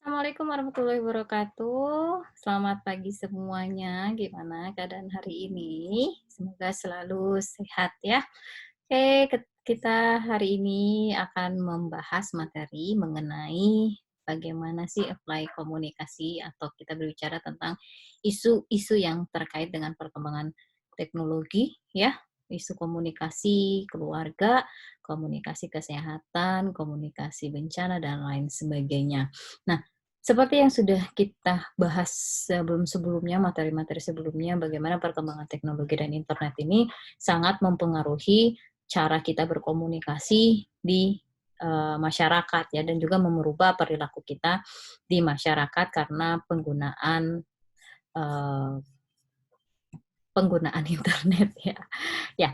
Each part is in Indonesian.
Assalamualaikum warahmatullahi wabarakatuh. Selamat pagi semuanya. Gimana keadaan hari ini? Semoga selalu sehat ya. Oke, kita hari ini akan membahas materi mengenai bagaimana sih apply komunikasi atau kita berbicara tentang isu-isu yang terkait dengan perkembangan teknologi ya, isu komunikasi keluarga, komunikasi kesehatan, komunikasi bencana dan lain sebagainya. Nah, seperti yang sudah kita bahas sebelum-sebelumnya, materi-materi sebelumnya, bagaimana perkembangan teknologi dan internet ini sangat mempengaruhi cara kita berkomunikasi di, masyarakat ya, dan juga merubah perilaku kita di masyarakat karena eee, penggunaan internet ya. Ya,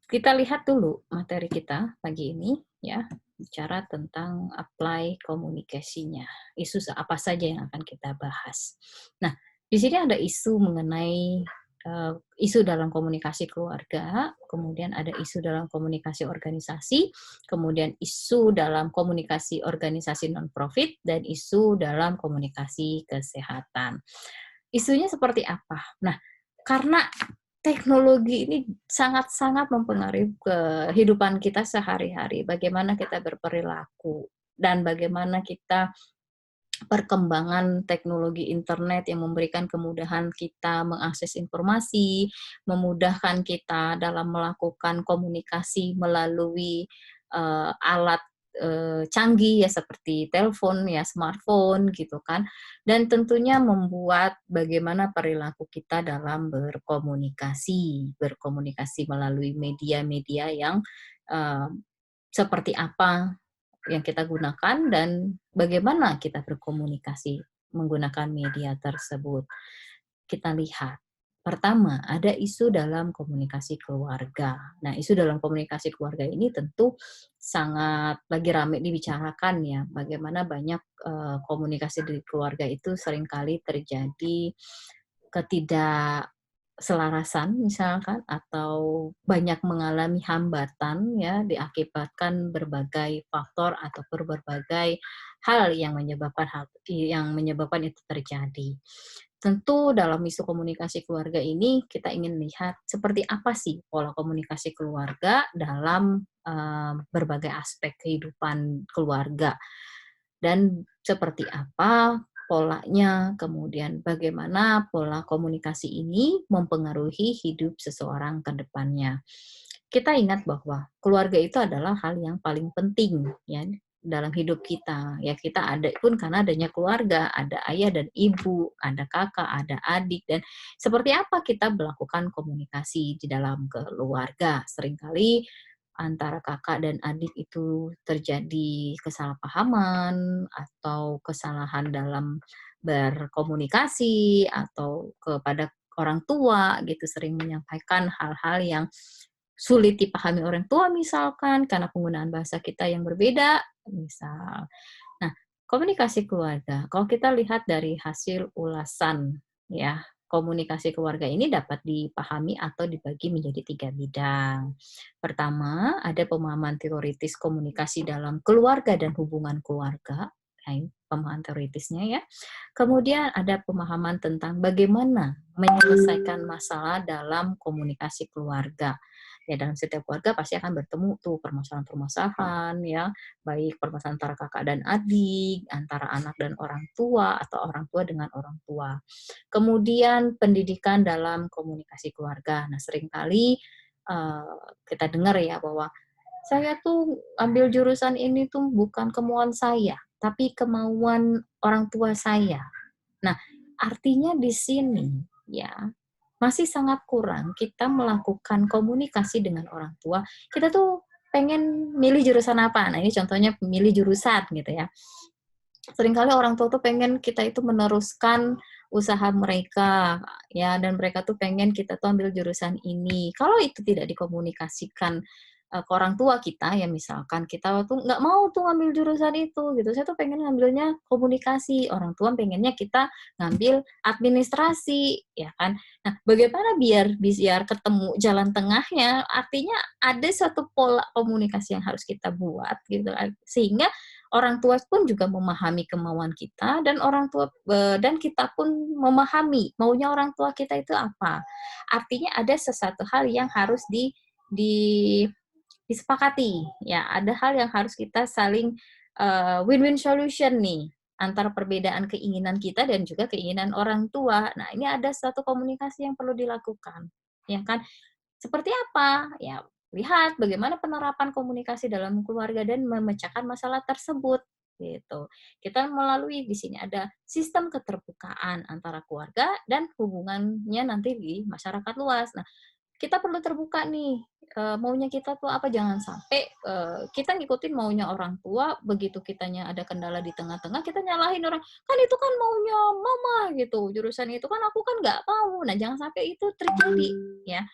kita lihat dulu materi kita pagi ini ya, bicara tentang apply komunikasinya, isu apa saja yang akan kita bahas. Nah, di sini ada isu mengenai, isu dalam komunikasi keluarga, kemudian ada isu dalam komunikasi organisasi, kemudian isu dalam komunikasi organisasi non-profit, dan isu dalam komunikasi kesehatan. Isunya seperti apa? Nah, karena teknologi ini sangat-sangat mempengaruhi kehidupan kita sehari-hari, bagaimana kita berperilaku dan bagaimana kita perkembangan teknologi internet yang memberikan kemudahan kita mengakses informasi, memudahkan kita dalam melakukan komunikasi melalui, alat, canggih ya seperti telepon ya, smartphone gitu kan, dan tentunya membuat bagaimana perilaku kita dalam berkomunikasi melalui media-media yang, eee, seperti apa yang kita gunakan dan bagaimana kita berkomunikasi menggunakan media tersebut. Kita lihat, pertama ada isu dalam komunikasi keluarga. Nah, isu dalam komunikasi keluarga ini tentu sangat lagi rame dibicarakan ya, bagaimana banyak, komunikasi di keluarga itu seringkali terjadi ketidakselarasan misalkan atau banyak mengalami hambatan ya diakibatkan berbagai faktor ataupun berbagai hal yang menyebabkan itu terjadi. Tentu dalam isu komunikasi keluarga ini kita ingin lihat seperti apa sih pola komunikasi keluarga dalam, berbagai aspek kehidupan keluarga dan seperti apa polanya, kemudian bagaimana pola komunikasi ini mempengaruhi hidup seseorang ke depannya. Kita ingat bahwa keluarga itu adalah hal yang paling penting ya dalam hidup kita. Ya kita ada pun karena adanya keluarga, ada ayah dan ibu, ada kakak, ada adik dan seperti apa kita melakukan komunikasi di dalam keluarga. Seringkali antara kakak dan adik itu terjadi kesalahpahaman atau kesalahan dalam berkomunikasi atau kepada orang tua gitu, sering menyampaikan hal-hal yang sulit dipahami orang tua misalkan karena penggunaan bahasa kita yang berbeda, misal. Nah, komunikasi keluarga, kalau kita lihat dari hasil ulasan ya, komunikasi keluarga ini dapat dipahami atau dibagi menjadi 3 bidang. Pertama, ada pemahaman teoritis komunikasi dalam keluarga dan hubungan keluarga. Nah, ini pemahaman teoritisnya ya. Kemudian ada pemahaman tentang bagaimana menyelesaikan masalah dalam komunikasi keluarga. Ya, dalam setiap keluarga pasti akan bertemu tuh permasalahan-permasalahan ya, baik permasalahan antara kakak dan adik, antara anak dan orang tua, atau orang tua dengan orang tua. Kemudian pendidikan dalam komunikasi keluarga. Nah, seringkali kita dengar ya bahwa saya tuh ambil jurusan ini tuh bukan kemauan saya, tapi kemauan orang tua saya. Nah, artinya di sini ya, masih sangat kurang kita melakukan komunikasi dengan orang tua. Kita tuh pengen milih jurusan apa. Nah, ini contohnya milih jurusan gitu ya. Seringkali orang tua tuh pengen kita itu meneruskan usaha mereka, ya, dan mereka tuh pengen kita tuh ambil jurusan ini. Kalau itu tidak dikomunikasikan, ke orang tua kita, ya misalkan kita tuh nggak mau tuh ngambil jurusan itu, gitu, saya tuh pengen ngambilnya komunikasi, orang tua pengennya kita ngambil administrasi, ya kan. Nah, bagaimana biar ketemu jalan tengahnya, artinya ada suatu pola komunikasi yang harus kita buat, gitu kan, sehingga orang tua pun juga memahami kemauan kita dan dan kita pun memahami maunya orang tua kita itu apa. Artinya ada sesuatu hal yang harus di disepakati, ya. Ada hal yang harus kita saling win-win solution nih antara perbedaan keinginan kita dan juga keinginan orang tua. Nah, ini ada suatu komunikasi yang perlu dilakukan, ya kan? Seperti apa? Ya, lihat bagaimana penerapan komunikasi dalam keluarga dan memecahkan masalah tersebut, gitu. Kita melalui di sini ada sistem keterbukaan antara keluarga dan hubungannya nanti di masyarakat luas. Nah, kita perlu terbuka nih, maunya kita tuh apa, jangan sampai, kita ngikutin maunya orang tua, begitu kitanya ada kendala di tengah-tengah, kita nyalahin orang, "Kan itu kan maunya mama," gitu, "jurusan itu kan aku kan nggak mau." Nah, jangan sampai itu terjadi, ya.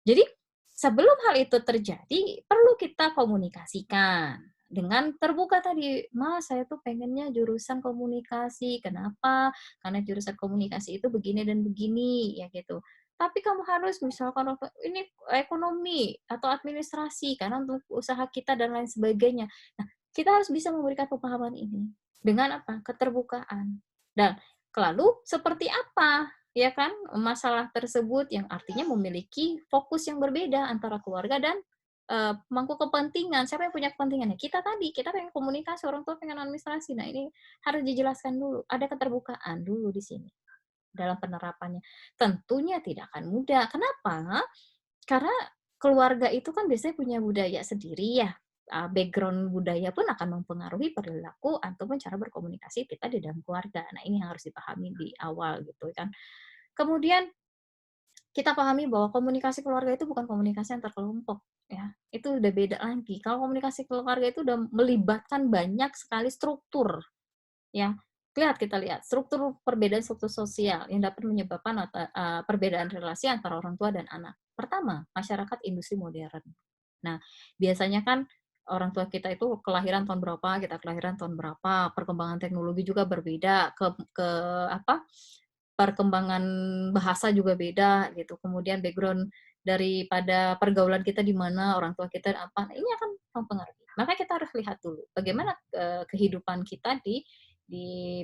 Jadi, sebelum hal itu terjadi, perlu kita komunikasikan dengan terbuka tadi, "Mas, saya tuh pengennya jurusan komunikasi. Kenapa? Karena jurusan komunikasi itu begini dan begini," ya gitu. "Tapi kamu harus misalkan ini ekonomi atau administrasi karena untuk usaha kita dan lain sebagainya." Nah, kita harus bisa memberikan pemahaman ini dengan apa? Keterbukaan. Dan lalu seperti apa, ya kan, masalah tersebut yang artinya memiliki fokus yang berbeda antara keluarga dan, pemangku kepentingan. Siapa yang punya kepentingan? Ya kita tadi, kita pengen komunikasi, orang tua pengen administrasi. Nah, ini harus dijelaskan dulu, ada keterbukaan dulu di sini dalam penerapannya. Tentunya tidak akan mudah. Kenapa? Karena keluarga itu kan biasanya punya budaya sendiri ya, background budaya pun akan mempengaruhi perilaku ataupun cara berkomunikasi kita di dalam keluarga. Nah, ini yang harus dipahami di awal gitu kan. Kemudian kita pahami bahwa komunikasi keluarga itu bukan komunikasi antar kelompok ya, itu udah beda lagi. Kalau komunikasi keluarga itu udah melibatkan banyak sekali struktur ya. Kita lihat struktur perbedaan struktur sosial yang dapat menyebabkan perbedaan relasi antara orang tua dan anak. Pertama, masyarakat industri modern. Nah, biasanya kan orang tua kita itu kelahiran tahun berapa, kita kelahiran tahun berapa, perkembangan teknologi juga berbeda, ke apa, perkembangan bahasa juga beda gitu, kemudian background daripada pergaulan kita di mana, orang tua kita apa, nah ini akan mempengaruhi. Maka kita harus lihat dulu bagaimana, kehidupan kita di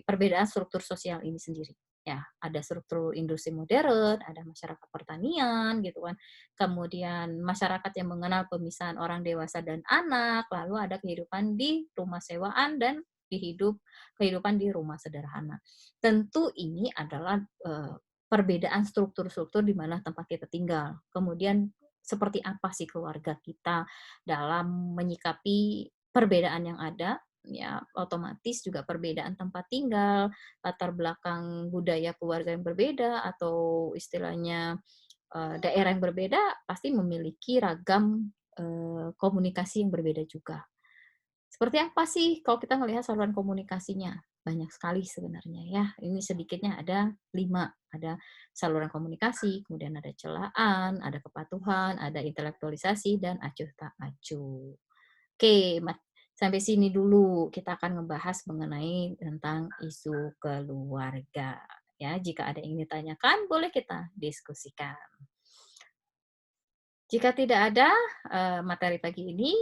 perbedaan struktur sosial ini sendiri. Ya, ada struktur industri modern, ada masyarakat pertanian gitu kan, kemudian masyarakat yang mengenal pemisahan orang dewasa dan anak, lalu ada kehidupan di rumah sewaan dan kehidupan di rumah sederhana. Tentu ini adalah, perbedaan struktur-struktur di mana tempat kita tinggal. Kemudian seperti apa sih keluarga kita dalam menyikapi perbedaan yang ada, ya otomatis juga perbedaan tempat tinggal, latar belakang budaya keluarga yang berbeda, atau istilahnya, daerah yang berbeda, pasti memiliki ragam, komunikasi yang berbeda juga. Seperti apa sih kalau kita melihat saluran komunikasinya? Banyak sekali sebenarnya ya. Ini sedikitnya ada 5. Ada saluran komunikasi, kemudian ada celaan, ada kepatuhan, ada intelektualisasi, dan acuh tak acuh. Oke, sampai sini dulu kita akan membahas mengenai tentang isu keluarga. Ya, jika ada yang ditanyakan, boleh kita diskusikan. Jika tidak ada, materi pagi ini,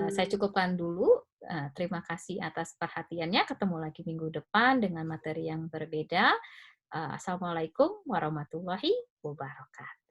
saya cukupkan dulu. Terima kasih atas perhatiannya, ketemu lagi minggu depan dengan materi yang berbeda. Assalamualaikum warahmatullahi wabarakatuh.